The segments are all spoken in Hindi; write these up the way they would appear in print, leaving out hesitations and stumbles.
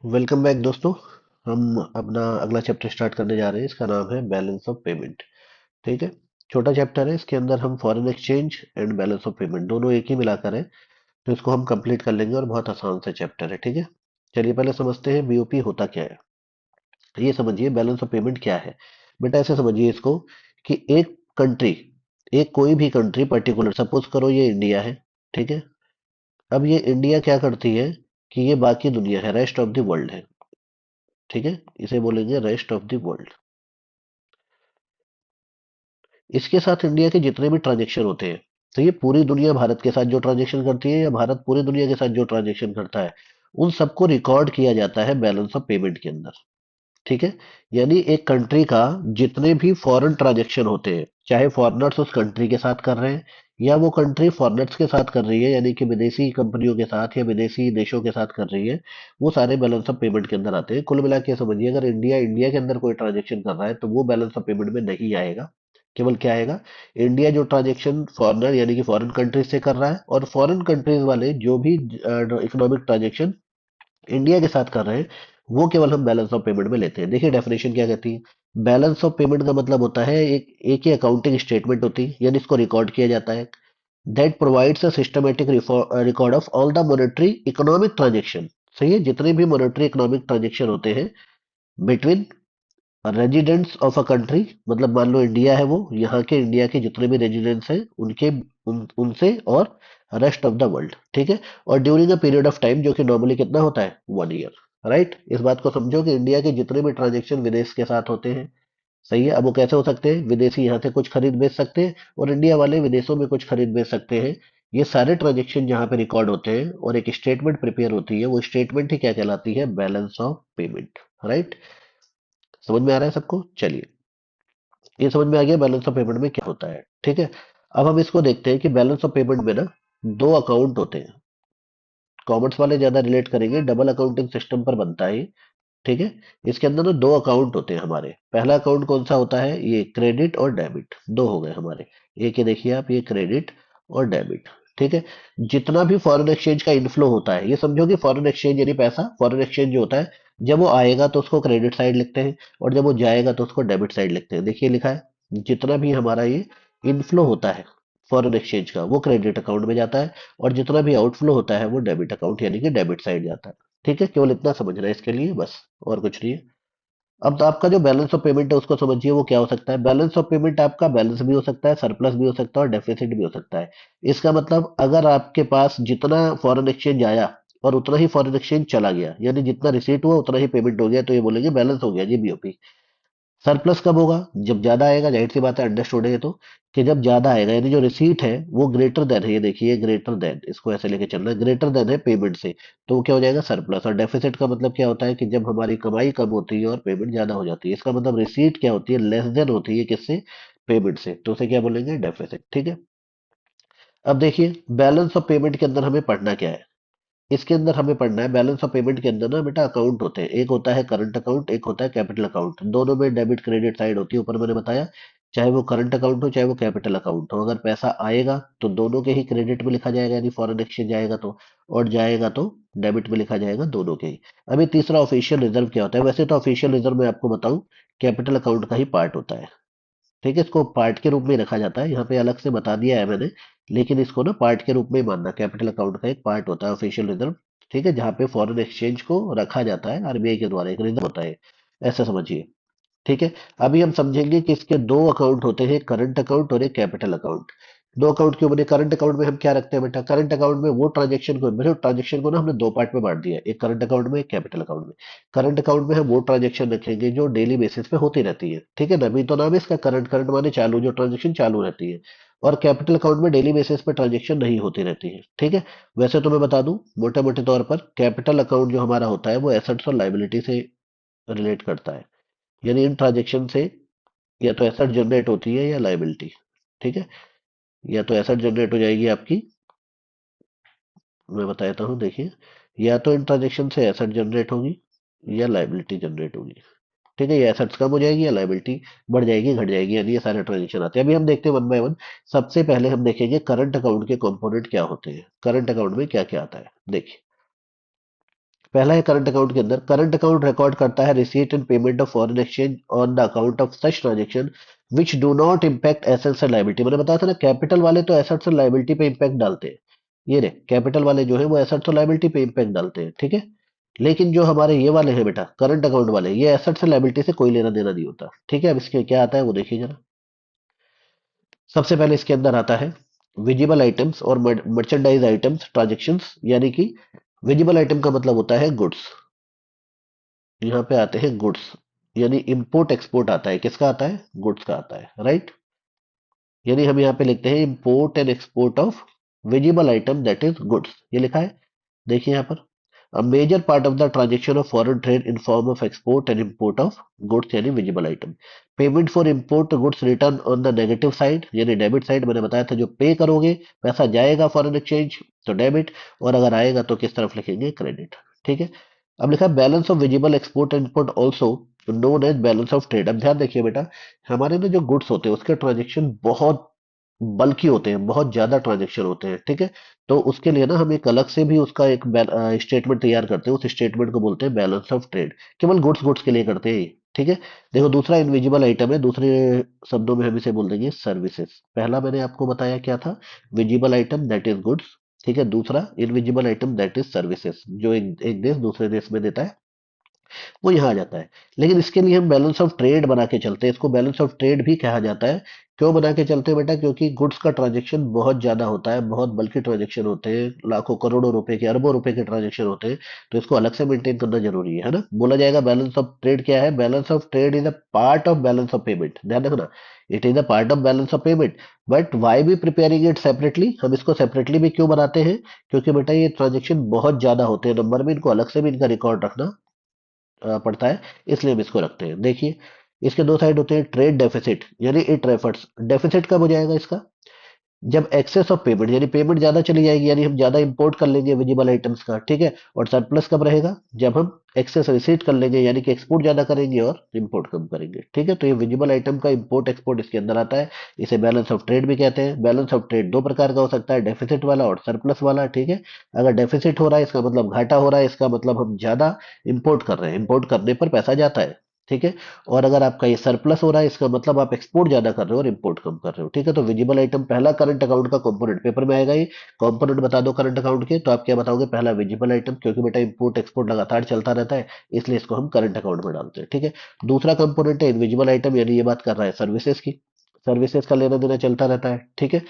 वेलकम बैक दोस्तों। हम अपना अगला चैप्टर स्टार्ट करने जा रहे हैं। इसका नाम है बैलेंस ऑफ पेमेंट। ठीक है। छोटा चैप्टर है। इसके अंदर हम foreign exchange and balance of payment दोनों एक ही मिलाकर है, तो इसको हम कंप्लीट कर लेंगे और बहुत आसान सा चैप्टर है। ठीक है। चलिए पहले समझते हैं बीओपी होता क्या है। ये समझिए बैलेंस ऑफ पेमेंट क्या है। बेटा ऐसे समझिए इसको कि एक कंट्री, एक कोई भी कंट्री पर्टिकुलर, सपोज करो ये इंडिया है। ठीक है। अब ये इंडिया क्या करती है कि ये बाकी दुनिया है, रेस्ट ऑफ द वर्ल्ड है। ठीक है। इसे बोलेंगे रेस्ट ऑफ द वर्ल्ड। इसके साथ इंडिया के जितने भी ट्रांजेक्शन होते हैं, तो ये पूरी दुनिया भारत के साथ जो ट्रांजेक्शन करती है या भारत पूरी दुनिया के साथ जो ट्रांजेक्शन करता है, उन सबको रिकॉर्ड किया जाता है बैलेंस ऑफ पेमेंट के अंदर। ठीक है। यानी एक कंट्री का जितने भी फॉरेन ट्रांजेक्शन होते हैं, चाहे फॉरेनर्स उस कंट्री के साथ कर रहे हैं या वो कंट्री फॉरेनर्स के साथ कर रही है, यानी कि विदेशी कंपनियों के साथ या विदेशी देशों के साथ कर रही है, वो सारे बैलेंस ऑफ पेमेंट के अंदर आते हैं। कुल मिला के समझिए, अगर इंडिया इंडिया के अंदर कोई ट्रांजेक्शन कर रहा है तो वो बैलेंस ऑफ पेमेंट में नहीं आएगा। केवल क्या आएगा, इंडिया जो ट्रांजेक्शन फॉरेनर यानी कि फॉरेन कंट्रीज से कर रहा है, और फॉरेन कंट्रीज वाले जो भी इकोनॉमिक ट्रांजेक्शन इंडिया के साथ कर रहे हैं, वो केवल हम बैलेंस ऑफ पेमेंट में लेते हैं। देखिए डेफिनेशन क्या कहती है। बैलेंस ऑफ पेमेंट का मतलब होता है एक ही अकाउंटिंग स्टेटमेंट होती है, यानी इसको रिकॉर्ड किया जाता है। That provides a systematic record of all the monetary economic transaction. सही है, जितने भी मॉनेटरी इकोनॉमिक ट्रांजेक्शन होते हैं between residents of a country, मतलब मान लो इंडिया है, वो यहाँ के इंडिया के जितने भी रेजिडेंट्स हैं उनके उनसे और रेस्ट ऑफ द वर्ल्ड। ठीक है। और during a period of time, जो कि नॉर्मली कितना होता है, 1 ईयर। राइट। इस बात को समझो कि इंडिया के जितने भी ट्रांजेक्शन विदेश के साथ होते हैं, सही है, अब वो कैसे हो सकते हैं, विदेशी यहाँ से कुछ खरीद बेच सकते हैं और इंडिया वाले विदेशों में कुछ खरीद बेच सकते हैं। ये सारे ट्रांजेक्शन जहाँ पे रिकॉर्ड होते हैं और एक स्टेटमेंट प्रिपेयर होती है, वो स्टेटमेंट ही क्या कहलाती है, बैलेंस ऑफ पेमेंट। राइट। समझ में आ रहा है सबको। चलिए, ये समझ में आ गया बैलेंस ऑफ पेमेंट में क्या होता है। ठीक है। अब हम इसको देखते हैं कि बैलेंस ऑफ पेमेंट में ना दो अकाउंट होते हैं। कॉमर्स वाले ज्यादा रिलेट करेंगे, डबल अकाउंटिंग सिस्टम पर बनता है ये। ठीक है। इसके अंदर ना दो अकाउंट होते हैं हमारे। पहला अकाउंट कौन सा होता है, ये क्रेडिट और डेबिट, दो हो गए हमारे। एक ये देखिए आप, ये क्रेडिट और डेबिट। ठीक है। जितना भी फॉरेन एक्सचेंज का इनफ्लो होता है, ये समझो कि फॉरेन एक्सचेंज यानी पैसा, फॉरेन एक्सचेंज जो होता है, जब वो आएगा तो उसको क्रेडिट साइड लिखते हैं और जब वो जाएगा तो उसको डेबिट साइड लिखते हैं। देखिए लिखा है, जितना भी हमारा ये इनफ्लो होता है फॉरेन एक्सचेंज का, वो क्रेडिट अकाउंट में जाता है, और जितना भी आउटफ्लो होता है वो डेबिट अकाउंट यानी कि डेबिट साइड जाता है। ठीक है। केवल इतना समझना है इसके लिए बस, और कुछ नहीं है। अब तो आपका जो बैलेंस ऑफ पेमेंट है उसको समझिए, वो क्या हो सकता है। बैलेंस ऑफ पेमेंट आपका बैलेंस भी हो सकता है, सरप्लस भी हो सकता है और डेफिसिट भी हो सकता है। इसका मतलब अगर आपके पास जितना फॉरेन एक्सचेंज आया और उतना ही फॉरेन एक्सचेंज चला गया, यानी जितना रिसीट हुआ उतना ही पेमेंट हो गया, तो ये बोलेंगे बैलेंस हो गया जी, बीओपी। सरप्लस कब होगा, जब ज्यादा आएगा, जाहिर सी बात है, अंडरस्टूड है ये तो, कि जब ज्यादा आएगा, यानी जो रिसीट है वो ग्रेटर देन है, ये देखिए ग्रेटर देन, इसको ऐसे लेके चलना है, ग्रेटर देन है पेमेंट से, तो वो क्या हो जाएगा, सरप्लस। और डेफिसिट का मतलब क्या होता है कि जब हमारी कमाई कम होती है और पेमेंट ज्यादा हो जाती है, इसका मतलब रिसीट क्या होती है, लेस देन होती है किससे, पेमेंट से, तो उसे क्या बोलेंगे, डेफिसिट। ठीक है। अब देखिए बैलेंस ऑफ पेमेंट के अंदर हमें पढ़ना क्या है। इसके अंदर हमें पढ़ना है, बैलेंस ऑफ पेमेंट के अंदर ना बेटा अकाउंट होते हैं, एक होता है करंट अकाउंट, एक होता है कैपिटल अकाउंट। दोनों में डेबिट क्रेडिट साइड होती है, ऊपर मैंने बताया। चाहे वो करंट अकाउंट हो चाहे वो कैपिटल अकाउंट हो, अगर पैसा आएगा तो दोनों के ही क्रेडिट में लिखा जाएगा, यानी फॉरेन एक्सचेंज आएगा तो, और जाएगा तो डेबिट में लिखा जाएगा, दोनों के ही। अभी तीसरा ऑफिशियल रिजर्व क्या होता है। वैसे तो ऑफिशियल रिजर्व मैं आपको बताऊं, कैपिटल अकाउंट का ही पार्ट होता है। ठीक है। इसको पार्ट के रूप में रखा जाता है, यहाँ पे अलग से बता दिया है मैंने, लेकिन इसको ना पार्ट के रूप में ही मानना, कैपिटल अकाउंट का एक पार्ट होता है ऑफिशियल रिजर्व। ठीक है। जहाँ पे फॉरेन एक्सचेंज को रखा जाता है आरबीआई के द्वारा, एक रिजर्व होता है, ऐसा समझिए। ठीक है। अभी हम समझेंगे कि इसके दो अकाउंट होते हैं, करंट अकाउंट और एक कैपिटल अकाउंट। दो अकाउंट क्यों बने, करंट अकाउंट में हम क्या रखते हैं बेटा, करंट अकाउंट में वो ट्रांजेक्शन को, मतलब ट्रांजेक्शन को ना हमने दो पार्ट में बांट दिया है, एक करंट अकाउंट में एक कैपिटल अकाउंट में। करंट अकाउंट में हम वो ट्रांजेक्शन रखेंगे जो डेली बेसिस पे होती रहती है। ठीक है ना, अभी तो नाम है इसका करंट, करंट माने चालू, जो ट्रांजेक्शन चालू रहती है। और कैपिटल अकाउंट में डेली बेसिस पे ट्रांजेक्शन नहीं होती रहती है। ठीक है। वैसे तो मैं बता दूं मोटे मोटे तौर पर, कैपिटल अकाउंट जो हमारा होता है वो एसेट्स और लाइबिलिटी से रिलेट करता है, यानी इन ट्रांजेक्शन से या तो एसेट जनरेट होती है या लाइबिलिटी। ठीक है। या तो एसेट जनरेट हो जाएगी आपकी, मैं बता देता हूँ, देखिए, या तो इन ट्रांजेक्शन से एसेट जनरेट होगी या लाइबिलिटी जनरेट होगी। ठीक है। ये एसेट्स कम हो जाएगी या लाइबिलिटी बढ़ जाएगी घट जाएगी, यानी ये सारे ट्रांजेक्शन आते हैं। अभी हम देखते हैं वन बाय वन। सबसे पहले हम देखेंगे करंट अकाउंट के कंपोनेंट क्या होते हैं, करंट अकाउंट में क्या क्या आता है। देखिए पहला है करंट अकाउंट के अंदर, करंट अकाउंट रिकॉर्ड करता है receipt and payment of foreign exchange on the account of such transaction which do not impact assets and liability. मैंने बताया था ना, कैपिटल वाले तो एसेट्स और लायबिलिटी पे इम्पैक्ट डालते हैं। ये रे, कैपिटल वाले जो है वो एसेट्स और लायबिलिटी पे इम्पैक्ट डालते हैं, ठीक है। लेकिन जो हमारे ये वाले हैं बेटा, करंट अकाउंट वाले, ये एसेट्स और लायबिलिटी से कोई लेना देना नहीं होता, ठीक है। अब इसके क्या आता है वो देखिए जरा। सबसे पहले इसके अंदर आता है विजिबल आइटम्स और मर्चेंडाइज आइटम्स ट्रांजेक्शन्स, यानी कि विजिबल आइटम का मतलब होता है गुड्स। यहाँ पे आते हैं गुड्स, यानी इंपोर्ट एक्सपोर्ट आता है, किसका आता है? गुड्स का आता है, राइट। यानी हम यहाँ पे लिखते हैं import and export of visible item that is goods, ये लिखा है। देखिए यहाँ पर, a major part of the transaction of foreign trade in form of export and import of goods यानी visible item. Payment for import goods return on the negative side यानी डेबिट साइड। मैंने बताया था जो पे करोगे, पैसा जाएगा फॉरेन एक्सचेंज तो डेबिट, और अगर आएगा तो किस तरफ लिखेंगे? क्रेडिट, ठीक है। अब लिखा है balance of visible export and import also known as balance of trade. अब ध्यान देखिए बेटा, हमारे में जो गुड्स होते हैं उसके ट्रांजेक्शन बहुत बल्कि होते हैं, बहुत ज्यादा ट्रांजेक्शन होते हैं, ठीक है। तो उसके लिए ना हम एक अलग से भी उसका एक स्टेटमेंट तैयार करते हैं, उस स्टेटमेंट को बोलते हैं बैलेंस ऑफ ट्रेड। केवल गुड्स गुड्स के लिए करते हैं ये, ठीक है। देखो दूसरा इनविजिबल आइटम है, दूसरे शब्दों में हम इसे बोल देंगे सर्विसेज। पहला मैंने आपको बताया क्या था? Visible item that is goods, ठीक है। दूसरा invisible item that is services, जो एक देश दूसरे देश में देता है, वो यहाँ आ जाता है। लेकिन इसके लिए हम बैलेंस ऑफ ट्रेड बना के चलते हैं, इसको बैलेंस ऑफ ट्रेड भी कहा जाता है। क्यों बना के चलते हैं बेटा? क्योंकि गुड्स का ट्रांजेक्शन बहुत ज्यादा होता है, बहुत बल्कि ट्रांजेक्शन होते हैं, लाखों करोड़ों रुपए के, अरबों रुपए के ट्रांजेक्शन होते हैं। तो इसको अलग से मेंटेन करना जरूरी है ना। बोला जाएगा बैलेंस ऑफ ट्रेड क्या है? Balance of trade is a part of balance of payment, ध्यान रखना। It is a part of balance of payment, but why B preparing it separately? हम इसको सेपरेटली भी क्यों बनाते हैं? क्योंकि बेटा ये ट्रांजेक्शन बहुत ज्यादा होते हैं नंबर में, इनको अलग से भी इनका रिकॉर्ड रखना पड़ता है, इसलिए हम इसको रखते हैं। देखिए इसके दो साइड होते हैं, ट्रेड डेफिसिट यानी इट रेफर्स। डेफिसिट कब हो जाएगा इसका? जब एक्सेस ऑफ पेमेंट यानी पेमेंट ज्यादा चली जाएगी, यानी हम ज्यादा इंपोर्ट कर लेंगे विजिबल आइटम्स का, ठीक है। और सरप्लस कब रहेगा? जब हम एक्सेस रिसीट कर लेंगे, यानी कि एक्सपोर्ट ज्यादा करेंगे और इंपोर्ट कम करेंगे, ठीक है। तो ये विजिबल आइटम का इंपोर्ट एक्सपोर्ट इसके अंदर आता है। इसे बैलेंस ऑफ ट्रेड भी कहते हैं। बैलेंस ऑफ ट्रेड दो प्रकार का हो सकता है, डेफिसिट वाला और सरप्लस वाला, ठीक है। अगर डेफिसिट हो रहा है इसका मतलब घाटा हो रहा है, इसका मतलब हम ज्यादा इंपोर्ट कर रहे हैं, इंपोर्ट करने पर पैसा जाता है, ठीक है। और अगर आपका ये सरप्लस हो रहा है, इसका मतलब आप एक्सपोर्ट ज्यादा कर रहे हो और इंपोर्ट कम कर रहे हो, ठीक है। तो विजिबल आइटम पहला करंट अकाउंट का कंपोनेंट, पेपर में आएगा ये। कंपोनेंट बता दो करंट अकाउंट के, तो आप क्या बताओगे? पहला विजिबल आइटम, क्योंकि बेटा इंपोर्ट एक्सपोर्ट लगातार चलता रहता है, इसलिए इसको हम करंट अकाउंट में डालते हैं, ठीक है। दूसरा कंपोनेंट है इनविजिबल आइटम, यानी ये बात कर रहा है सर्विसेज की। सर्विसेज का लेना देना चलता रहता है, ठीक है।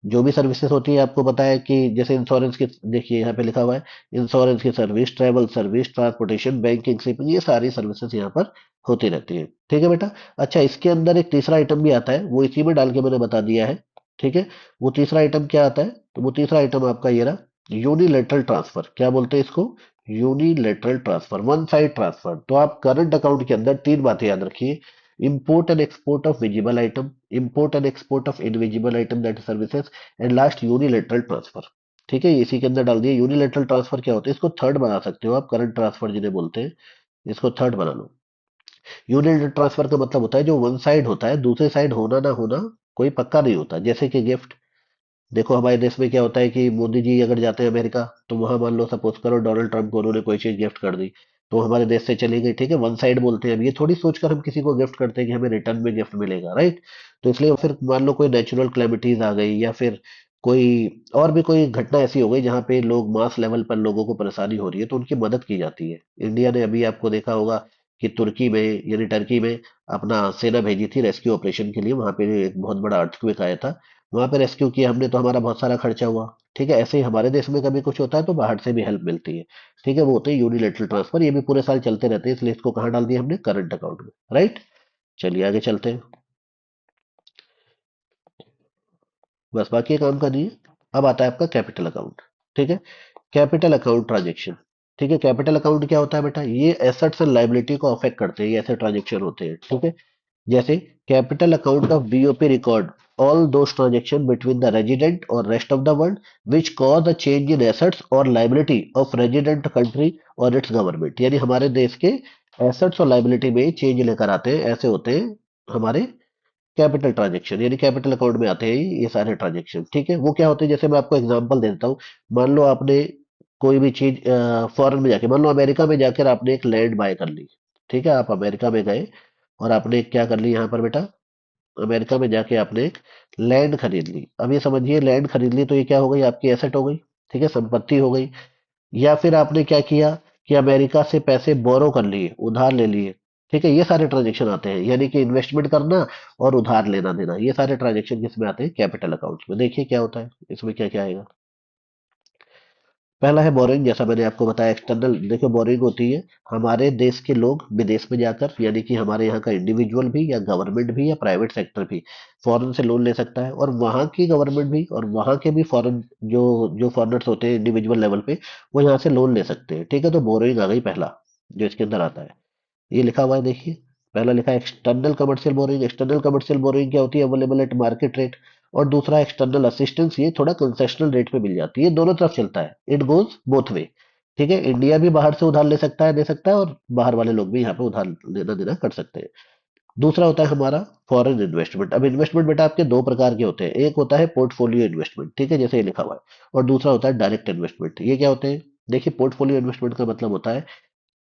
जो भी सर्विसेज होती है, आपको पता है कि जैसे इंश्योरेंस की, देखिए यहाँ पे लिखा हुआ है इंश्योरेंस की service, travel service, transportation, banking, shipping, ये सारी सर्विसेज यहाँ पर होती रहती है, ठीक है बेटा। अच्छा, इसके अंदर एक तीसरा आइटम भी आता है, वो इसी में डाल के मैंने बता दिया है, ठीक है। वो तीसरा आइटम क्या आता है? तो वो तीसरा आइटम आपका ये रहा, यूनिलेटरल ट्रांसफर। क्या बोलते हैं इसको? Unilateral transfer, one side transfer. तो आप करंट अकाउंट के अंदर तीन बातें याद रखिए: import and export of visible item, import and export of invisible item that is services, and last unilateral transfer, ठीक है। ये इसी के अंदर डाल दिए। यूनिलेटरल ट्रांसफर क्या होता है? इसको थर्ड बना सकते हो आप, करंट ट्रांसफर जिन्हें बोलते हैं, इसको थर्ड बना लो। यूनिलेटरल ट्रांसफर का मतलब होता है जो वन साइड होता है, दूसरे साइड होना ना होना कोई पक्का नहीं होता। जैसे कि गिफ्ट, देखो हमारे देश में क्या होता है कि मोदी जी अगर जाते हैं अमेरिका, तो वहां मान लो सपोज करो डोनाल्ड ट्रंप को उन्होंने कोई चीज गिफ्ट कर दी, तो हमारे देश से चली गई, ठीक है। वन साइड बोलते हैं। अब ये थोड़ी सोचकर हम किसी को गिफ्ट करते हैं कि हमें रिटर्न में गिफ्ट मिलेगा, राइट। तो इसलिए फिर मान लो कोई नेचुरल क्लेमिटीज आ गई, या फिर कोई और भी कोई घटना ऐसी हो गई जहाँ पे लोग मास लेवल पर लोगों को परेशानी हो रही है, तो उनकी मदद की जाती है। इंडिया ने अभी आपको देखा होगा कि तुर्की में यानी टर्की में अपना सेना भेजी थी रेस्क्यू ऑपरेशन के लिए। वहां पे एक बहुत बड़ा अर्थक्वेक आया था, वहां पे रेस्क्यू किया हमने, तो हमारा बहुत सारा खर्चा हुआ, ठीक है। ऐसे ही हमारे देश में कभी कुछ होता है तो बाहर से भी हेल्प मिलती है, ठीक है। वो होते हैं यूनिलेटरल ट्रांसफर, ये भी पूरे साल चलते रहते हैं, इसलिए इसको कहाँ डाल दिया हमने? करंट अकाउंट में, राइट। चलिए आगे चलते हैं, बस बाकी ये काम का नहीं है। अब आता है आपका कैपिटल अकाउंट, ठीक है। कैपिटल अकाउंट ट्रांजेक्शन, ठीक है। कैपिटल अकाउंट क्या होता है बेटा? ये एसेट्स एंड लायबिलिटी को अफेक्ट करते हैं, ये ऐसे ट्रांजेक्शन होते हैं, ठीक है। जैसे capital account of BOP record all those transactions between the resident or rest of the world which cause a change in assets or liability of resident country or its government। यानी हमारे देश के एसेट्स और लाइबिलिटी में चेंज लेकर आते हैं, ऐसे होते हैं हमारे कैपिटल ट्रांजेक्शन, यानी कैपिटल अकाउंट में आते हैं ये सारे ट्रांजेक्शन, ठीक है। वो क्या होते हैं? जैसे मैं आपको एग्जांपल देता हूँ। मान लो आपने कोई भी चीज फॉरेन में जाके, मान लो अमेरिका में जाकर आपने एक लैंड बाय कर ली, ठीक है, आप अमेरिका में गए और आपने क्या कर ली यहाँ पर बेटा, अमेरिका में जाके आपने एक लैंड खरीद ली। अब ये समझिए, लैंड खरीद ली तो ये क्या हो गई, आपकी एसेट हो गई, ठीक है, संपत्ति हो गई। या फिर आपने क्या किया कि अमेरिका से पैसे बोरो कर लिए, उधार ले लिए, ठीक है, ये सारे ट्रांजेक्शन आते हैं, यानी कि इन्वेस्टमेंट करना और उधार लेना देना, ये सारे ट्रांजेक्शन किसमें आते हैं, कैपिटल अकाउंट में। देखिए क्या होता है इसमें, क्या क्या आएगा। पहला है बोरिंग, जैसा मैंने आपको बताया एक्सटर्नल। देखो बोरिंग होती है हमारे देश के लोग विदेश में जाकर, यानी कि हमारे यहाँ का इंडिविजुअल भी या गवर्नमेंट भी या प्राइवेट सेक्टर भी फॉरेन से लोन ले सकता है, और वहाँ की गवर्नमेंट भी और वहाँ के भी फॉरेन जो जो फॉरेनर्स होते हैं इंडिविजुअल लेवल पे, वो यहाँ से लोन ले सकते हैं, ठीक है। तो बोरिंग आ गई पहला जो इसके अंदर आता है, ये लिखा हुआ है देखिए। पहला लिखा है external commercial boring. External commercial boring क्या होती है, अवेलेबल एट मार्केट रेट। और दूसरा एक्सटर्नल असिस्टेंस, ये थोड़ा कंसेशनल रेट पे मिल जाती है, दोनों तरफ चलता है, इट गोज बोथ वे, ठीक है। इंडिया भी बाहर से उधार ले सकता है, दे सकता है, और बाहर वाले लोग भी यहाँ पे उधार लेना देना कर सकते हैं। दूसरा होता है हमारा फॉरेन इन्वेस्टमेंट। अब इन्वेस्टमेंट बेटा आपके दो प्रकार के होते हैं, एक होता है पोर्टफोलियो इन्वेस्टमेंट, ठीक है, जैसे ये लिखा हुआ है, और दूसरा होता है डायरेक्ट इन्वेस्टमेंट। ये क्या होते हैं, देखिए पोर्टफोलियो इन्वेस्टमेंट का मतलब होता है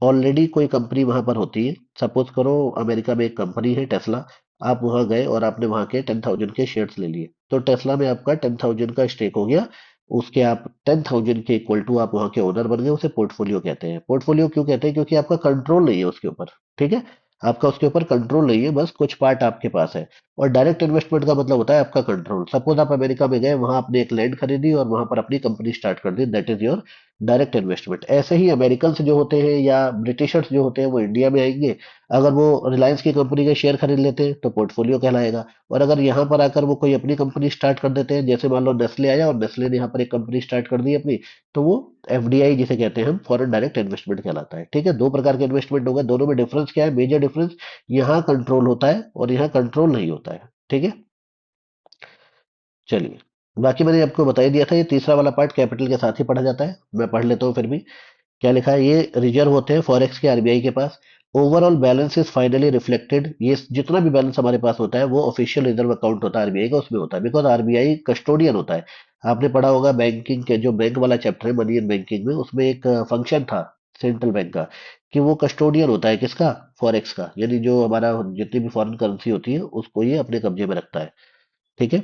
ऑलरेडी कोई कंपनी वहां पर होती है। सपोज करो अमेरिका में एक कंपनी है टेस्ला, आप वहां गए और आपने वहां के 10,000 के शेयर्स ले लिए, तो टेस्ला में आपका 10,000 का स्टेक हो गया। उसके आप 10,000 के इक्वल टू आप वहां के ओनर बन गए, उसे पोर्टफोलियो कहते हैं। पोर्टफोलियो क्यों कहते हैं, क्योंकि आपका कंट्रोल नहीं है उसके ऊपर, ठीक है, आपका उसके ऊपर कंट्रोल नहीं है, बस कुछ पार्ट आपके पास है। और डायरेक्ट इन्वेस्टमेंट का मतलब होता है आपका कंट्रोल। सपोज आप अमेरिका में गए, वहां आपने एक लैंड खरीदी और वहां पर अपनी कंपनी स्टार्ट कर दी, that is your direct investment. ऐसे ही अमेरिकन्स जो होते हैं या ब्रिटिशर्स जो होते हैं वो इंडिया में आएंगे, अगर वो रिलायंस की कंपनी के शेयर खरीद लेते हैं तो पोर्टफोलियो कहलाएगा। और अगर यहाँ पर आकर वो कोई अपनी कंपनी स्टार्ट कर देते हैं, जैसे मान लो नेस्ले आया और नेस्ले ने यहाँ पर एक कंपनी स्टार्ट कर दी अपनी, तो वो एफडीआई जिसे कहते हैं हम, फॉरेन डायरेक्ट इन्वेस्टमेंट कहलाता है, ठीक है। दो प्रकार के इन्वेस्टमेंट हो गए, दोनों में डिफरेंस क्या है, मेजर डिफरेंस, यहाँ कंट्रोल होता है और यहाँ कंट्रोल नहीं होता है, ठीक है। चलिए, बाकी मैंने आपको बता ही दिया था, ये तीसरा वाला पार्ट कैपिटल के साथ ही पढ़ा जाता है, मैं पढ़ लेता हूँ फिर भी। क्या लिखा है, ये रिजर्व होते हैं फॉरेक्स के आरबीआई के पास। Overall balance is finally reflected, ये जितना भी बैलेंस हमारे पास होता है वो ऑफिशियल रिजर्व अकाउंट होता है आरबीआई का, उसमें होता है, बिकॉज आरबीआई कस्टोडियन होता है। आपने पढ़ा होगा बैंकिंग के जो बैंक वाला चैप्टर है, मनी एंड बैंकिंग में, उसमें एक फंक्शन था सेंट्रल बैंक का, कि वो कस्टोडियन होता है किसका, फॉरेक्स का, यानी जो हमारा जितनी भी फॉरेन करेंसी होती है उसको ये अपने कब्जे में रखता है, ठीक है।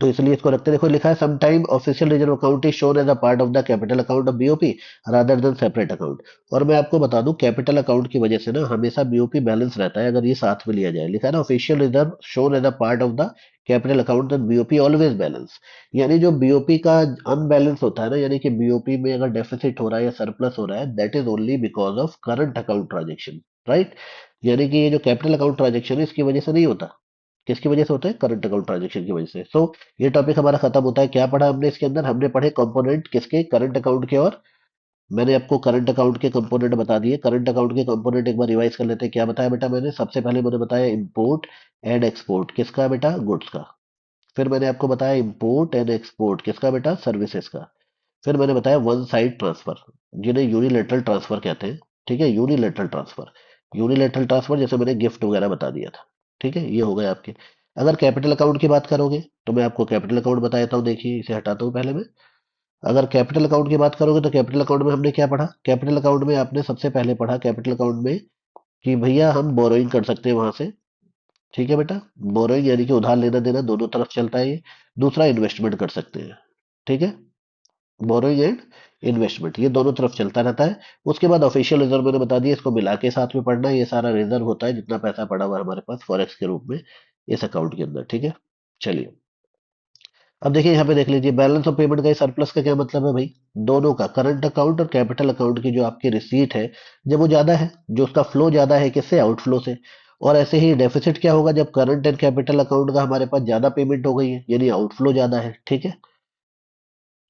तो इसलिए इसको रखते हैं। देखो लिखा है sometime official reserve account is shown as a part of the capital account of BOP rather than separate account. और मैं आपको बता दूं, कैपिटल अकाउंट की वजह से ना हमेशा बीओपी बैलेंस रहता है अगर ये साथ में लिया जाए। लिखा है ना, official reserve shown as a part of the capital account and BOP always balance. यानी जो बीओपी का अनबैलेंस होता है ना, यानी कि बीओपी में अगर डेफिसिट हो रहा है या सरप्लस हो रहा है, that is only because of current account transaction, right. यानी कि ये जो कैपिटल अकाउंट ट्रांजेक्शन है इसकी वजह से नहीं होता, किसकी वजह से होता है, करंट अकाउंट ट्रांजेक्शन की वजह से। सो ये टॉपिक हमारा खत्म होता है। क्या पढ़ा हमने इसके अंदर, हमने पढ़े कंपोनेंट किसके, करंट अकाउंट के, और मैंने आपको करंट अकाउंट के कंपोनेंट बता दिए। करंट अकाउंट के कंपोनेंट एक बार रिवाइज कर लेते हैं। क्या बताया बेटा मैंने, सबसे पहले मैंने बताया इंपोर्ट एंड एक्सपोर्ट किसका बेटा, गुड्स का। फिर मैंने आपको बताया इंपोर्ट एंड एक्सपोर्ट किसका बेटा, सर्विसेज का। फिर मैंने बताया वन साइड ट्रांसफर, जिन्हें यूनिलेटरल ट्रांसफर कहते हैं, ठीक है, यूनिलेटरल ट्रांसफर। यूनिलेटरल ट्रांसफर जैसे मैंने गिफ्ट वगैरह बता दिया था, ठीक है, ये हो गए आपके। अगर कैपिटल अकाउंट की बात करोगे तो मैं आपको कैपिटल अकाउंट बता देता हूँ, देखिए इसे हटाता हूँ पहले मैं। अगर कैपिटल अकाउंट की बात करोगे तो कैपिटल अकाउंट में हमने क्या पढ़ा, कैपिटल अकाउंट में आपने सबसे पहले पढ़ा कैपिटल अकाउंट में कि भैया हम बोरोइंग कर सकते हैं वहां से, ठीक है बेटा। बोरोइंग यानी कि उधार लेना देना दोनों तरफ चलता है ये। दूसरा इन्वेस्टमेंट कर सकते हैं, ठीक है, बोरोइंग एंड इन्वेस्टमेंट ये दोनों तरफ चलता रहता है। उसके बाद ऑफिशियल रिजर्व मैंने बता दिया, इसको मिला के साथ में पढ़ना, ये सारा रिजर्व होता है जितना पैसा पड़ा हुआ है हमारे पास फॉरेक्स के रूप में इस अकाउंट के अंदर, ठीक है। चलिए, अब देखिए यहाँ पे देख लीजिए, बैलेंस ऑफ पेमेंट का ये सरप्लस का क्या मतलब है भाई, दोनों का, करंट अकाउंट और कैपिटल अकाउंट की जो आपकी रिसीट है, जब वो ज्यादा है, जो उसका फ्लो ज्यादा है किससे, आउटफ्लो से। और ऐसे ही डेफिसिट क्या होगा, जब करंट एंड कैपिटल अकाउंट का हमारे पास ज्यादा पेमेंट हो गई है, यानी आउटफ्लो ज्यादा है, ठीक है।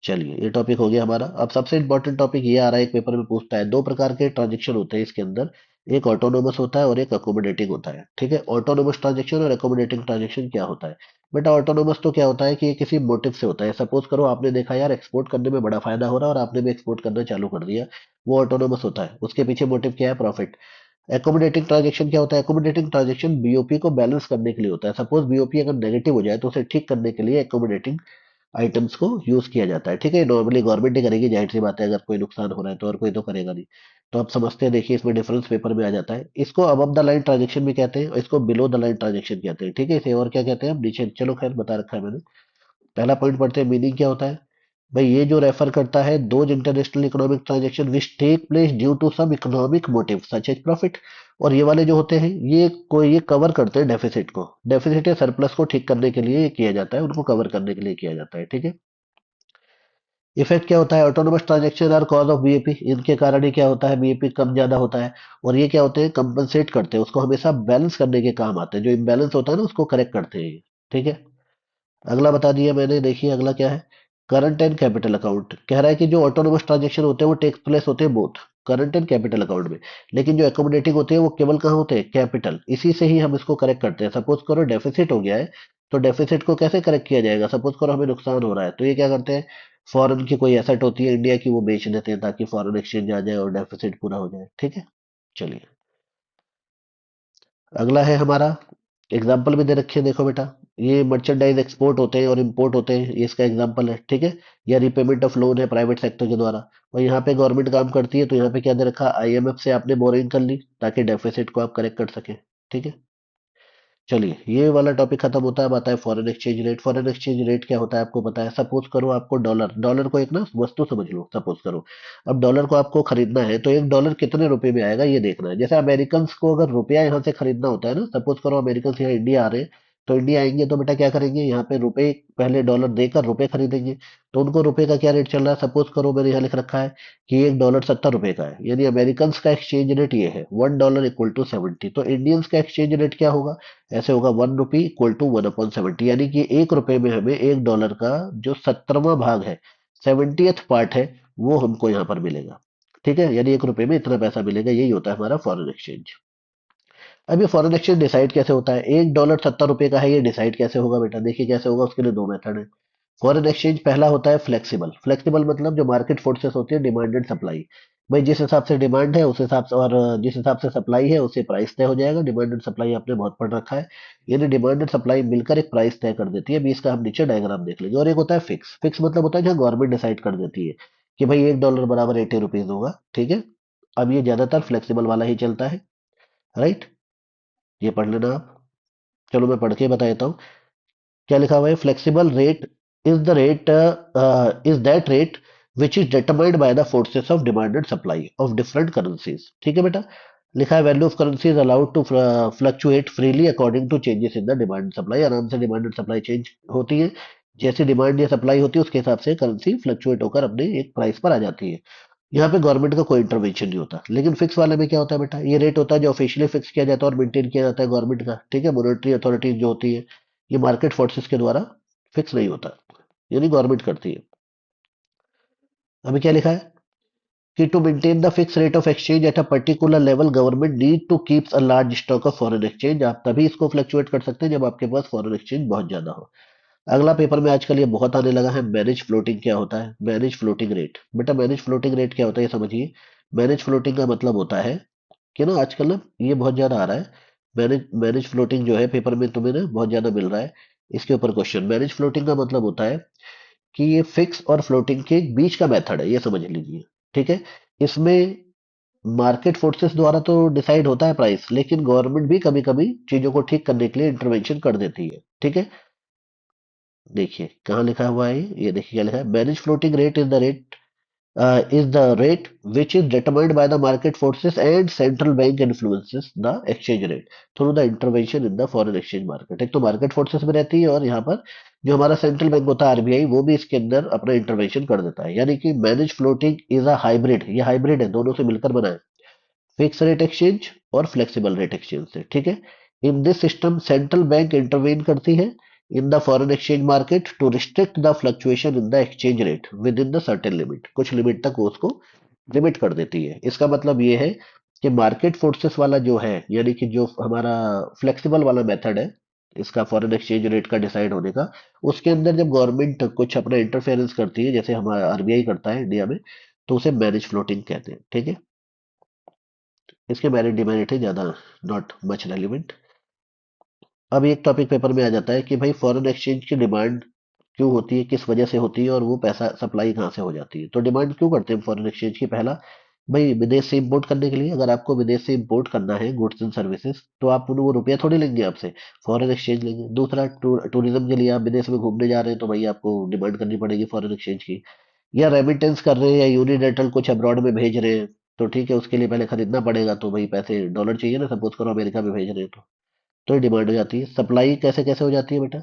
चलिए, ये टॉपिक हो गया हमारा। अब सबसे इंपॉर्टेंट टॉपिक ये आ रहा है, एक पेपर में पूछता है, दो प्रकार के ट्रांजेक्शन होते हैं इसके अंदर, एक ऑटोनोमस होता है और एक अकोमोडेटिंग होता है, ठीक है। ऑटोनोमस ट्रांजेक्शन और अकोमोडेटिंग ट्रांजेक्शन क्या होता है बेटा, ऑटोनोमस तो क्या होता है कि ये किसी मोटिव से होता है। सपोज करो आपने देखा यार एक्सपोर्ट करने में बड़ा फायदा हो रहा है और आपने भी एक्सपोर्ट करना चालू कर दिया, वो ऑटोनोमस होता है, उसके पीछे मोटिव क्या है, प्रॉफिट। एकोमोडेटिंग ट्रांजेक्शन क्या होता है, एकोमोडेटिंग ट्रांजेक्शन बीओपी को बैलेंस करने के लिए होता है। सपोज बीओपी अगर नेगेटिव हो जाए तो उसे ठीक करने के लिए एकोमोडेटिंग आइटम्स को यूज किया जाता है। ठीक है, नॉर्मली गवर्नमेंट ही करेगी, जाहिर सी बात है, अगर कोई नुकसान हो रहा है तो और कोई तो करेगा नहीं। तो आप समझते हैं, देखिए इसमें डिफरेंस पेपर में आ जाता है। इसको अबव द लाइन ट्रांजेक्शन भी कहते हैं और इसको बिलो द लाइन ट्रांजेक्शन कहते हैं। ठीक है, इसे और क्या कहते हैं हम नीचे, चलो खैर बता रखा है मैंने। पहला पॉइंट पढ़ते हैं, मीनिंग क्या होता है। भाई ये जो रेफर करता है those international economic transaction which take place due to some economic motive such as profit. और ये वाले जो होते हैं ये कवर करते हैं डेफिसिट को, डेफिसिट या सरप्लस को ठीक करने के लिए ये किया जाता है, उनको कवर करने के लिए किया जाता है। ठीक है, इफेक्ट क्या होता है, autonomous transaction are cause of BAP, इनके कारण ही क्या होता है, बीएपी कम ज्यादा होता है। और ये क्या होते हैं, कंपनसेट करते हैं, उसको हमेशा बैलेंस करने के काम आते हैं, जो इम्बैलेंस होता है ना उसको करेक्ट करते हैं ये। ठीक है, अगला बता दिया मैंने, देखिए अगला क्या है। करंट एंड कैपिटल अकाउंट कह रहा है कि जो ऑटोनोमस ट्रांजैक्शन होते हैं वो टेक्स प्लेस होते हैं both current and capital account में, लेकिन जो एकोमोडेटिंग होते हैं वो केवल कहाँ होते हैं, कैपिटल। इसी से ही हम इसको करेक्ट करते हैं। सपोज करो डेफिसिट हो गया है, तो डेफिसिट को कैसे करेक्ट किया जाएगा, सपोज करो हमें नुकसान हो रहा है, तो ये क्या करते हैं, फॉरेन की कोई एसेट होती है इंडिया की, वो बेच देते हैं ताकि फॉरेन एक्सचेंज आ जाए और डेफिसिट पूरा हो जाए। ठीक है, चलिए अगला है हमारा, एग्जाम्पल भी दे रखे हैं, देखो बेटा। ये मर्चेंडाइज एक्सपोर्ट होते हैं और इंपोर्ट होते हैं, ये इसका एग्जाम्पल है। ठीक है, या रिपेमेंट ऑफ लोन है प्राइवेट सेक्टर के द्वारा, और यहाँ पे गवर्नमेंट काम करती है, तो यहाँ पे क्या दे रखा, आईएमएफ से आपने बोरिंग कर ली ताकि डेफिसिट को आप करेक्ट कर सके। ठीक है, चलिए ये वाला टॉपिक खत्म होता है, अब आता है foreign exchange rate. Foreign exchange rate क्या होता है आपको पता है। सपोज करो आपको डॉलर, डॉलर को एक ना वस्तु समझ लो, सपोज करो अब डॉलर को आपको खरीदना है, तो एक डॉलर कितने रुपए में आएगा ये देखना है। जैसे अमेरिकन को अगर रुपया यहाँ से खरीदना होता है ना, सपोज करो अमेरिकन यहाँ इंडिया आ रहे हैं, तो इंडिया आएंगे तो बेटा क्या करेंगे, यहाँ पे रुपए, पहले डॉलर देकर रुपए खरीदेंगे। तो उनको रुपए का क्या रेट चल रहा है, सपोज करो मैंने यहाँ लिख रखा है कि एक डॉलर 70 रुपए का है, यानी अमेरिकन का एक्सचेंज रेट ये है, $1 इक्वल टू 70। तो इंडियंस का एक्सचेंज रेट क्या होगा, ऐसे होगा ₹1 इक्वल टू 1/70, यानी कि ₹1 में हमें $1 का जो 70वां भाग है, 70th पार्ट है, वो हमको यहाँ पर मिलेगा। ठीक है, यानी ₹1 में इतना पैसा मिलेगा, यही होता है हमारा फॉरेन एक्सचेंज। अब ये फॉरेन एक्सचेंज डिसाइड कैसे होता है, $1 70 का है, ये डिसाइड कैसे होगा बेटा, देखिए कैसे होगा, उसके लिए दो मेथड है। फॉरेन एक्सचेंज पहला होता है फ्लेक्सिबल। फ्लेक्सिबल मतलब जो मार्केट फोर्सेस होती है, डिमांड एंड सप्लाई। भाई जिस हिसाब से डिमांड है उस हिसाब से, और जिस हिसाब से सप्लाई है उससे प्राइस तय हो जाएगा। डिमांड एंड सप्लाई आपने बहुत पढ़ रखा है, यानी डिमांड एंड सप्लाई मिलकर एक प्राइस तय कर देती है। अभी इसका हम नीचे डायग्राम देख लेंगे। और एक होता है फिक्स। फिक्स मतलब होता है जहाँ गवर्नमेंट डिसाइड कर देती है कि भाई $1 बराबर 80 रुपीज होगा। ठीक है, अब ये ज्यादातर फ्लेक्सिबल वाला ही चलता है, राइट, ये पढ़ लेना आप। चलो मैं पढ़ के बता देता हूँ क्या लिखा हुआ है। Flexible rate is the rate, is that rate which is determined by the forces of demand and supply of different currencies. ठीक है बेटा, लिखा है value of currency is allowed to fluctuate freely according to changes in the demand and supply. आराम से डिमांड एंड सप्लाई चेंज होती है, जैसे डिमांड या सप्लाई होती है उसके हिसाब से करेंसी फ्लक्चुएट होकर अपने एक प्राइस पर आ जाती है। यहाँ पे गवर्नमेंट का कोई इंटरवेंशन नहीं होता। लेकिन फिक्स वाले में क्या होता है बेटा, ये रेट होता है जो ऑफिशियली फिक्स किया जाता है और मेंटेन किया जाता है गवर्नमेंट का। ठीक है, मॉनेटरी अथॉरिटीज जो होती है, ये मार्केट फोर्सेस के द्वारा फिक्स नहीं होता, यानी गवर्नमेंट करती है। अभी क्या लिखा है कि to maintain the fix rate of exchange at a particular level government need to keeps a large stock of foreign exchange. आप तभी इसको फ्लक्चुएट कर सकते हैं जब आपके पास फॉरेन एक्सचेंज बहुत ज्यादा हो। अगला पेपर में आजकल ये बहुत आने लगा है, मैनेज फ्लोटिंग क्या होता है। मैनेज फ्लोटिंग रेट, बेटा मैनेज फ्लोटिंग रेट क्या होता है ये समझिए। मैनेज फ्लोटिंग का मतलब होता है कि ना आजकल ना ये बहुत ज्यादा आ रहा है। मैनेज मैनेज फ्लोटिंग जो है पेपर में तुम्हें ना बहुत ज्यादा मिल रहा है, इसके ऊपर क्वेश्चन। मैनेज फ्लोटिंग का मतलब होता है कि ये फिक्स और फ्लोटिंग के बीच का मेथड है, ये समझ लीजिए। ठीक है, इसमें मार्केट फोर्सेस द्वारा तो डिसाइड होता है प्राइस, लेकिन गवर्नमेंट भी कभी कभी चीजों को ठीक करने के लिए इंटरवेंशन कर देती है। ठीक है, देखिए कहाँ लिखा हुआ है ये देखिए क्या लिखा है, manage floating rate is the rate, is the rate which is determined by the market forces and central bank influences the exchange rate through the intervention in the foreign exchange market। एक तो मार्केट फोर्सेस में रहती है और यहाँ पर जो हमारा सेंट्रल बैंक होता है आरबीआई, वो भी इसके अंदर अपना इंटरवेंशन कर देता है। यानी कि manage floating is a hybrid, ये हाइब्रिड है, दोनों से मिलकर बना है, फिक्स रेट एक्सचेंज और फ्लेक्सिबल रेट एक्सचेंज से। ठीक है, in this system central bank intervene करती है in the foreign exchange market to restrict the fluctuation in the exchange rate within the certain limit. कुछ लिमिट तक वो उसको लिमिट कर देती है। इसका मतलब ये है कि मार्केट फोर्सेस वाला जो है, यानी कि जो हमारा फ्लेक्सिबल वाला मेथड है इसका फॉरेन एक्सचेंज रेट का डिसाइड होने का, उसके अंदर जब गवर्नमेंट कुछ अपना इंटरफेरेंस करती है, जैसे हमारा आरबीआई करता है इंडिया में, तो उसे मैनेज फ्लोटिंग कहते हैं। ठीक है, इसके मेरिट डिमेरिट है ज्यादा, नॉट मच रेलिवेंट। अब एक टॉपिक पेपर में आ जाता है कि भाई फॉरेन एक्सचेंज की डिमांड क्यों होती है, किस वजह से होती है, और वो पैसा सप्लाई कहाँ से हो जाती है। तो डिमांड क्यों करते हैं फॉरेन एक्सचेंज की? पहला, भाई विदेश से इंपोर्ट करने के लिए। अगर आपको विदेश से इंपोर्ट करना है गुड्स एंड सर्विसेज, तो आप वो रुपया थोड़ी लेंगे आपसे, फॉरेन एक्सचेंज लेंगे। दूसरा, टूरिज्म के लिए आप विदेश में घूमने जा रहे हैं, तो भाई आपको डिमांड करनी पड़ेगी फॉरेन एक्सचेंज की। या रेमिटेंस कर रहे हैं या यूनिलेटरल कुछ अब्रॉड में भेज रहे हैं, तो ठीक है, उसके लिए पहले खरीदना पड़ेगा, तो भाई पैसे डॉलर चाहिए ना, सपोज करो अमेरिका में भेज रहे हैं तो ये डिमांड हो जाती है। सप्लाई कैसे कैसे हो जाती है बेटा,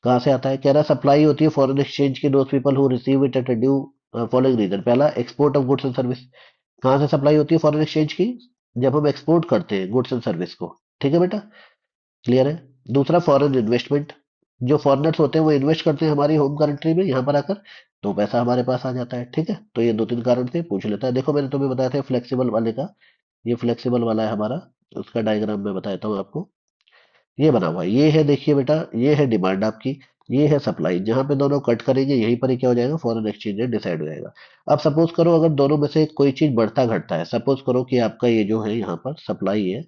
कहाँ से आता है? कह रहा सप्लाई होती है फॉरेन एक्सचेंज की those people who receive it at due following reason. पहला, export of goods and service. कहाँ से सप्लाई होती है फॉरेन एक्सचेंज की? जब हम एक्सपोर्ट करते हैं गुड्स एंड सर्विस को। ठीक है बेटा, क्लियर है? दूसरा, फॉरेन इन्वेस्टमेंट। जो फॉरेनर्स होते हैं वो इन्वेस्ट करते हैं हमारी होम कंट्री में यहाँ पर आकर, तो पैसा हमारे पास आ जाता है। ठीक है, तो ये दो तीन कारण थे, पूछ लेता है। देखो मैंने तुम्हें बताया था फ्लेक्सिबल वाले का, ये फ्लेक्सिबल वाला है हमारा, उसका डायग्राम मैं बताता हूँ आपको। ये बना हुआ है, ये है, देखिए बेटा, ये है डिमांड आपकी, ये है सप्लाई। जहां पे दोनों कट करेंगे यहीं पर ही क्या हो जाएगा, फॉरेन एक्सचेंज रेट डिसाइड हो जाएगा। अब सपोज करो अगर दोनों में से कोई चीज बढ़ता घटता है, सपोज करो कि आपका ये जो है यहाँ पर सप्लाई है,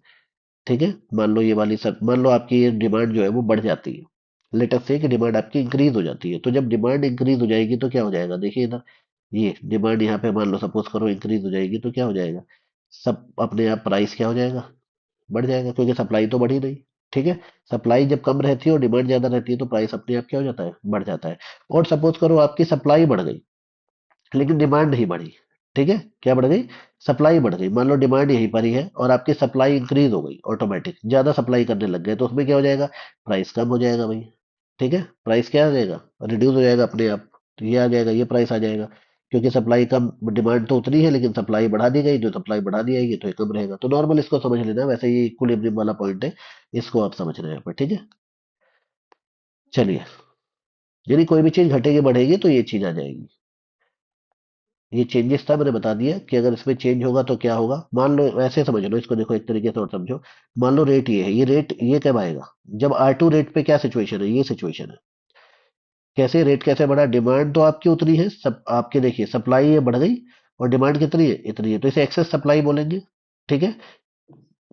ठीक है, मान लो ये वाली सब, मान लो आपकी ये डिमांड जो है वो बढ़ जाती है। लेटेस्ट से कि डिमांड आपकी इंक्रीज हो जाती है, तो जब डिमांड इंक्रीज हो जाएगी तो क्या हो जाएगा, देखिए इधर, ये डिमांड यहाँ पे मान लो सपोज करो इंक्रीज हो जाएगी, तो क्या हो जाएगा, सब अपने आप प्राइस क्या हो जाएगा, बढ़ जाएगा, क्योंकि सप्लाई तो बढ़ी नहीं। ठीक है, सप्लाई जब कम रहती है और डिमांड ज्यादा रहती है, तो प्राइस अपने आप क्या हो जाता है, बढ़ जाता है। और सपोज करो आपकी सप्लाई बढ़ गई लेकिन डिमांड नहीं बढ़ी। ठीक है, क्या बढ़ गई, सप्लाई बढ़ गई। मान लो डिमांड यहीं पर ही है और आपकी सप्लाई इंक्रीज हो गई, ऑटोमेटिक ज्यादा सप्लाई करने लग गए, तो उसमें क्या हो जाएगा, प्राइस कम हो जाएगा भाई। ठीक है, प्राइस क्या आ जाएगा, रिड्यूस हो जाएगा अपने आप। तो ये आ जाएगा, ये प्राइस आ जाएगा, क्योंकि सप्लाई कम, डिमांड तो उतनी है लेकिन सप्लाई बढ़ा दी गई, जो सप्लाई बढ़ा दी जाएगी तो ये कम रहेगा। तो नॉर्मल इसको समझ लेना, वैसे ये इक्विलिब्रियम वाला पॉइंट है, इसको आप समझ रहे हैं यहाँ पर। ठीक है, चलिए, यदि कोई भी चीज घटेगी बढ़ेगी तो ये चीज आ जाएगी। ये चेंजेस था, मैंने बता दिया कि अगर इसमें चेंज होगा तो क्या होगा। मान लो ऐसे समझ लो इसको, देखो एक तरीके से और समझो। मान लो रेट ये है, ये रेट ये कब आएगा, जब R2 रेट पे क्या सिचुएशन है, ये सिचुएशन है। कैसे रेट कैसे बढ़ा, डिमांड तो आपकी उतनी है, सब आपके देखिए सप्लाई ये बढ़ गई और डिमांड कितनी है, इतनी है, तो इसे एक्सेस सप्लाई बोलेंगे। ठीक है,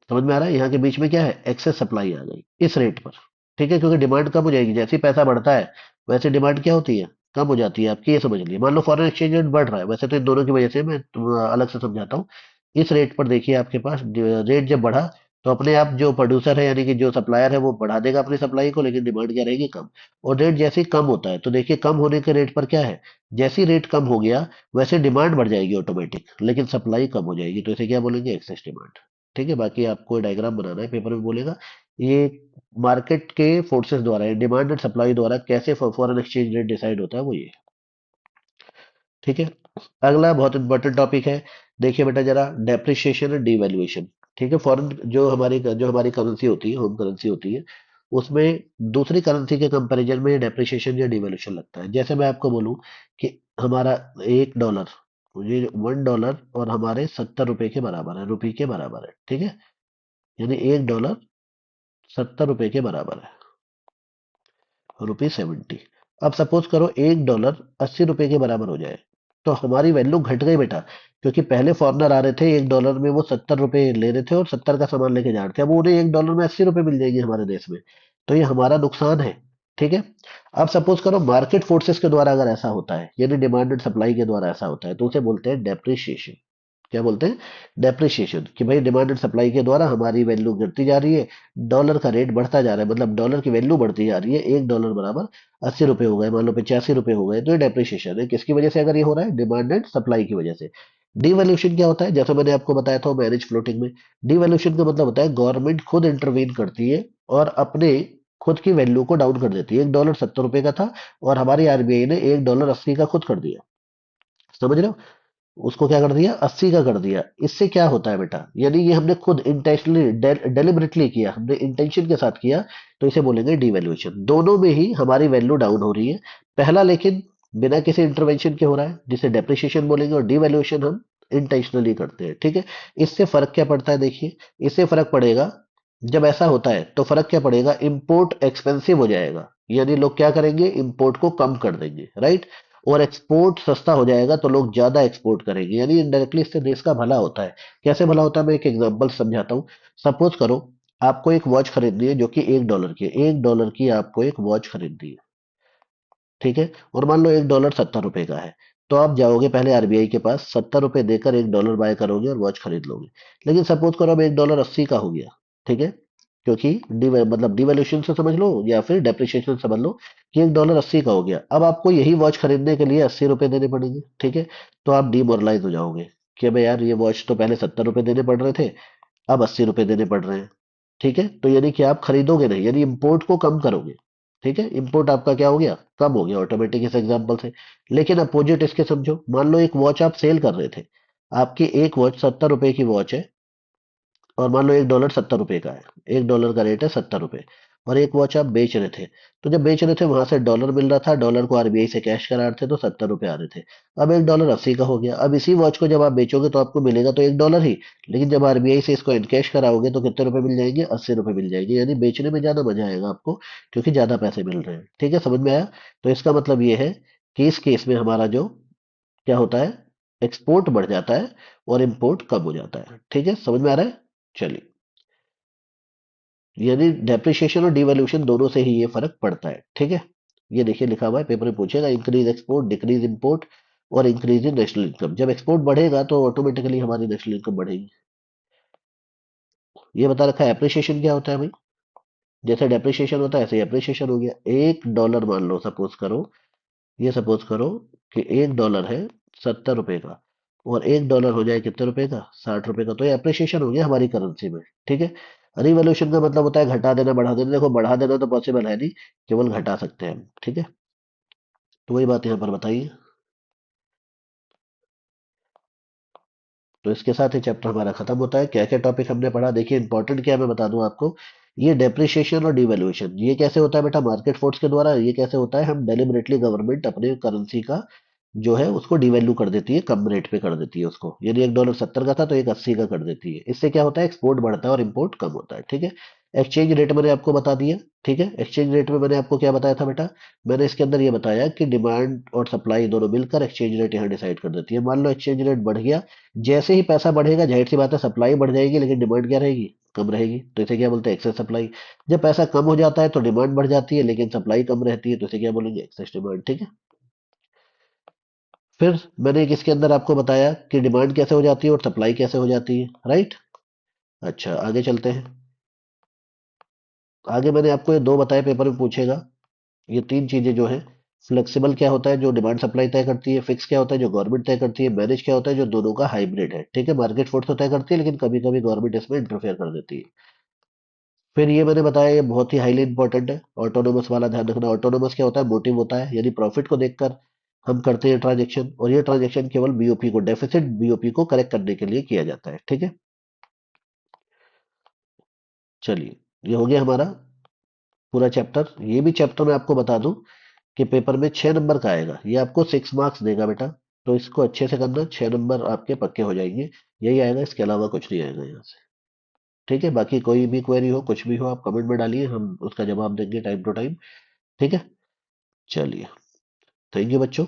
समझ में आ रहा है, यहाँ के बीच में क्या है, एक्सेस सप्लाई आ गई इस रेट पर। ठीक है, क्योंकि डिमांड कम हो जाएगी, जैसे ही पैसा बढ़ता है वैसे डिमांड क्या होती है, कम हो जाती है आपकी, ये समझ लिए। मान लो फॉरेन एक्सचेंज रेट बढ़ रहा है, वैसे तो इन दोनों की वजह से मैं अलग से समझाता हूँ। इस रेट पर देखिए आपके पास रेट जब बढ़ा, तो अपने आप जो प्रोड्यूसर है यानी कि जो सप्लायर है वो बढ़ा देगा अपनी सप्लाई को, लेकिन डिमांड क्या रहेगी, कम। और रेट जैसे ही कम होता है, तो देखिए कम होने के रेट पर क्या है, जैसे ही रेट कम हो गया वैसे डिमांड बढ़ जाएगी ऑटोमेटिक, लेकिन सप्लाई कम हो जाएगी, तो इसे क्या बोलेंगे, एक्सेस डिमांड। ठीक है, बाकी आपको डायग्राम बनाना है, पेपर में बोलेगा। ये मार्केट के फोर्सेस द्वारा, डिमांड एंड सप्लाई द्वारा कैसे फॉरेन एक्सचेंज रेट डिसाइड होता है, वो ये। ठीक है, अगला बहुत इंपॉर्टेंट टॉपिक है, देखिए बेटा जरा, डेप्रिसिएशन एंड डिवैल्यूएशन। ठीक है, फॉरेन जो हमारी करेंसी होती है, होम करेंसी होती है, उसमें दूसरी करेंसी के कंपैरिजन में डेप्रिसिएशन या डिवैल्यूएशन लगता है। जैसे मैं आपको बोलूं कि हमारा $1, ये $1 और हमारे 70 रुपए के बराबर है, रुपये के बराबर है। ठीक है, यानी $1 70 रुपए के बराबर है, ₹70। अब सपोज करो $1 80 रुपए के बराबर हो जाए, तो हमारी वैल्यू घट गई बेटा, क्योंकि पहले फॉरनर आ रहे थे $1 में, वो 70 रुपए ले रहे थे और 70 का सामान लेके जा रहे थे, अब उन्हें $1 में 80 रुपए मिल जाएंगे हमारे देश में, तो ये हमारा नुकसान है। ठीक है, अब सपोज करो मार्केट फोर्सेस के द्वारा अगर ऐसा होता है, यानी डिमांड एंड सप्लाई के द्वारा ऐसा होता है, तो उसे बोलते हैं डेप्रिसिएशन। क्या बोलते हैं, डेप्रिसिएशन, कि भाई डिमांड एंड सप्लाई के द्वारा हमारी वैल्यू गिरती जा रही है, डॉलर का रेट बढ़ता जा रहा है, मतलब डॉलर की वैल्यू बढ़ती जा रही है, $1 बराबर 80 रुपए हो गए, मान लो 85 रुपए हो गए, तो ये डेप्रिसिएशन है। किसकी वजह से अगर ये हो रहा है, डिमांड एंड सप्लाई की वजह से। डिवैल्यूएशन क्या होता है, जैसा मैंने आपको बताया था मैनेज फ्लोटिंग में, डिवैल्यूएशन का मतलब होता है गवर्नमेंट खुद इंटरवीन करती है और अपने खुद की वैल्यू को डाउन कर देती है। $1 70 रुपए का था और हमारी आरबीआई ने $1 80 का खुद कर दिया, समझ रहे हो, उसको क्या कर दिया, 80 का कर दिया। इससे क्या होता है बेटा, यानी ये हमने खुद इंटेंशनली डेलिबरेटली किया, हमने इंटेंशन के साथ किया, तो इसे बोलेंगे डिवैल्यूएशन। दोनों में ही हमारी वैल्यू डाउन हो रही है, पहला लेकिन बिना किसी इंटरवेंशन के हो रहा है, जिसे डेप्रिसिएशन बोलेंगे, और डिवैल्यूएशन हम इंटेंशनली करते हैं। ठीक है, इससे फर्क क्या पड़ता है, देखिए इससे फर्क पड़ेगा, जब ऐसा होता है तो फर्क क्या पड़ेगा, इंपोर्ट एक्सपेंसिव हो जाएगा, यानी लोग क्या करेंगे, इंपोर्ट को कम कर देंगे, राइट। और एक्सपोर्ट सस्ता हो जाएगा तो लोग ज्यादा एक्सपोर्ट करेंगे, यानी इनडायरेक्टली इससे देश का भला होता है। कैसे भला होता है, मैं एक एग्जांपल समझाता हूँ। सपोज करो आपको एक वॉच खरीदनी है जो कि $1 की है, $1 की आपको एक वॉच खरीदनी है। ठीक है। और मान लो $1 70 रुपए का है, तो आप जाओगे पहले आरबीआई के पास, 70 रुपए देकर $1 बाय करोगे और वॉच खरीद लोगे। लेकिन सपोज करो अब $1 80 का हो गया, ठीक है, क्योंकि मतलब डिवैल्यूएशन से समझ लो या फिर डेप्रिसिएशन समझ लो कि $1 80 का हो गया। अब आपको यही वॉच खरीदने के लिए 80 रुपए देने पड़ेंगे, ठीक है। तो आप डिमोरलाइज हो जाओगे कि अबे यार ये वॉच तो पहले 70 रुपए देने पड़ रहे थे, अब 80 रुपए देने पड़ रहे हैं, ठीक है। तो यानी कि आप खरीदोगे नहीं, यानी इंपोर्ट को कम करोगे, ठीक है। इंपोर्ट आपका क्या हो गया, कम हो गया ऑटोमेटिक इस एग्जांपल से। लेकिन अपोजिट इसके समझो, मान लो एक वॉच आप सेल कर रहे थे, आपकी एक वॉच 70 रुपए की वॉच है, और मान लो $1 70 का है, $1 का रेट है 70 रुपए, और एक वॉच आप बेच रहे थे। तो जब बेच रहे थे वहां से डॉलर मिल रहा था, डॉलर को आरबीआई से कैश करा रहे थे, तो 70 रुपए आ रहे थे। अब $1 80 का हो गया। अब इसी वॉच को जब आप बेचोगे तो आपको मिलेगा तो $1 ही, लेकिन जब आरबीआई से इसको इनकैश कराओगे तो कितने रुपए मिल जाएंगे, 80 रुपए मिल जाएंगे। यानी बेचने में ज्यादा मजा आएगा आपको, क्योंकि ज्यादा पैसे मिल रहे हैं, ठीक है। समझ में आया? तो इसका मतलब ये है कि इस केस में हमारा जो क्या होता है, एक्सपोर्ट बढ़ जाता है और इम्पोर्ट कम हो जाता है, ठीक है। समझ में आ रहा है? चलिए, यानी डेप्रिसिएशन और डिवैल्यूएशन दोनों से ही ये फर्क पड़ता है, ठीक है। ये देखिए लिखा हुआ है, पेपर में पूछेगा, इंक्रीज एक्सपोर्ट, डिक्रीज इंपोर्ट और इंक्रीज इन नेशनल इनकम। जब एक्सपोर्ट बढ़ेगा तो ऑटोमेटिकली हमारी नेशनल इनकम बढ़ेगी। ये बता रखा है एप्रिसिएशन क्या होता है भाई, जैसे डेप्रिसिएशन होता है ऐसे ही एप्रिसिएशन हो गया। $1 मान लो, सपोज करो, ये सपोज करो कि $1 है 70 रुपए का, और $1 हो जाए कितने रुपए का, 60 रुपए का, तो ये अप्रिसिएशन हो गया हमारी करेंसी में, ठीक है। रिवॉल्यूशन का मतलब होता है घटा देना बढ़ा देना। देखो बढ़ा देना तो पॉसिबल है नहीं, केवल घटा सकते हैं हम, ठीक है। तो वही बात यहाँ पर बताइए। तो इसके साथ ही चैप्टर हमारा खत्म होता है। क्या क्या टॉपिक हमने पढ़ा देखिए, इंपॉर्टेंट क्या है मैं बता दूं आपको। ये डेप्रिसिएशन और डिवैल्यूएशन ये कैसे होता है बेटा, मार्केट फोर्स के द्वारा। ये कैसे होता है, हम डेलिबरेटली गवर्नमेंट अपने करेंसी का जो है उसको डिवैल्यू कर देती है, कम रेट पे कर देती है उसको। यदि $1 70 का था तो एक 80 का कर देती है। इससे क्या होता है, एक्सपोर्ट बढ़ता है और इम्पोर्ट कम होता है, ठीक है। एक्सचेंज रेट मैंने आपको बता दिया, ठीक है। एक्सचेंज रेट में मैंने आपको क्या बताया था बेटा, मैंने इसके अंदर ये बताया कि डिमांड और सप्लाई दोनों मिलकर एक्सचेंज रेट यहाँ डिसाइड कर देती है। मान लो एक्सचेंज रेट बढ़ गया, जैसे ही पैसा बढ़ेगा जाहिर सी बात है सप्लाई बढ़ जाएगी, लेकिन डिमांड क्या रहेगी, कम रहेगी। तो इसे क्या बोलते हैं, एक्सेस सप्लाई। जब पैसा कम हो जाता है तो डिमांड बढ़ जाती है, लेकिन सप्लाई कम रहती है, तो इसे क्या बोलेंगे, एक्सेस डिमांड, ठीक है। फिर मैंने एक इसके अंदर आपको बताया कि डिमांड कैसे हो जाती है और सप्लाई कैसे हो जाती है, राइट। अच्छा आगे चलते हैं। आगे मैंने आपको ये दो बताए, पेपर में पूछेगा। ये तीन चीजें जो है, फ्लेक्सिबल क्या होता है जो डिमांड सप्लाई तय करती है, फिक्स क्या होता है जो गवर्नमेंट तय करती है, मैनेज क्या होता है जो दोनों का हाइब्रिड है, ठीक है। मार्केट फोर्स तो तय करती है, लेकिन कभी कभी गवर्नमेंट इसमें इंटरफेयर कर देती है। फिर ये मैंने बताया, ये बहुत ही हाईली इंपॉर्टेंट है, ऑटोनोमस वाला ध्यान रखना। ऑटोनोमस क्या होता है, मोटिव होता है, यानी प्रॉफिट को देखकर हम करते हैं ट्रांजेक्शन, और ये ट्रांजेक्शन केवल बीओपी को, डेफिसिट बीओपी को करेक्ट करने के लिए किया जाता है, ठीक है। चलिए, ये हो गया हमारा पूरा चैप्टर। ये भी चैप्टर मैं आपको बता दूं कि पेपर में 6 नंबर का आएगा, ये आपको 6 मार्क्स देगा बेटा। तो इसको अच्छे से करना, 6 नंबर आपके पक्के हो जाएंगे। यही आएगा, इसके अलावा कुछ नहीं आएगा यहाँ से, ठीक है। बाकी कोई भी क्वेरी हो, कुछ भी हो, आप कमेंट में डालिए, हम उसका जवाब देंगे टाइम टू टाइम, ठीक है। चलिए, थैंक यू बच्चों।